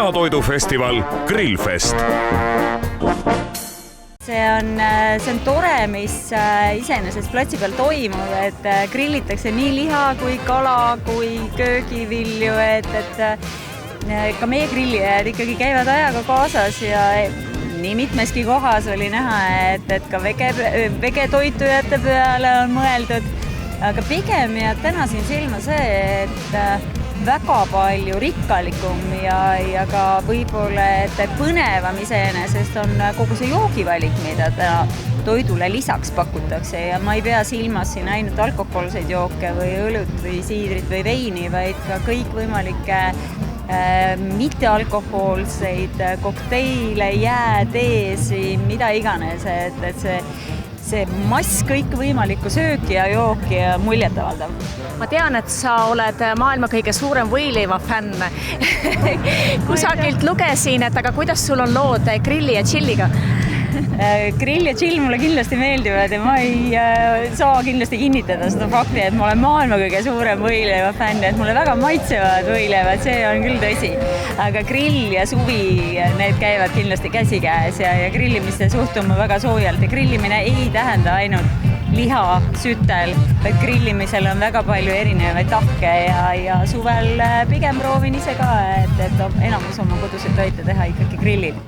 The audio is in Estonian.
peatoidufestival Grillfest. See on tore, mis iseenesest platsi peal toimub, et grillitakse nii liha kui kala kui köögivilju, et ka meie grillijad ikkagi käivad ajaga kaasas ja nii mitmeski kohas oli näha, et ka vegetoitujate peale on mõeldud, aga pigem jääb täna siin silma see, et väga palju rikkalikum ja ka võib-olla põnevam iseenesest on kogu see joogivalik, mida toidule lisaks pakutakse ja ma ei pea silmas siin ainult alkoholseid jooke või õlut või siidrit või veini, vaid ka kõikvõimalikke mittealkohoolseid kokteile, jääteesi, mida iganes, et see mass kõikvõimalikku sööki ja jooki ja muljetavaldav. Ma tean, et sa oled maailma kõige suurem võileiva fänn. Kusagilt lugesin, et aga kuidas sul on lood grilli ja chilliga? Grill ja chill mulle kindlasti meeldivad ja ma ei saa kindlasti kinnitada seda fakti, et ma olen maailma kõige suurem võileiva fänn, et mulle väga maitsevad võileivad, see on küll tõsi. Aga grill ja suvi, need käivad kindlasti käsikäes ja grillimisse suhtume väga soojalt ja grillimine ei tähenda ainult liha sütel, vaid grillimisel on väga palju erinevaid tahke ja suvel pigem proovin ise ka, et enamus oma koduseid toite teha ikkagi grillil.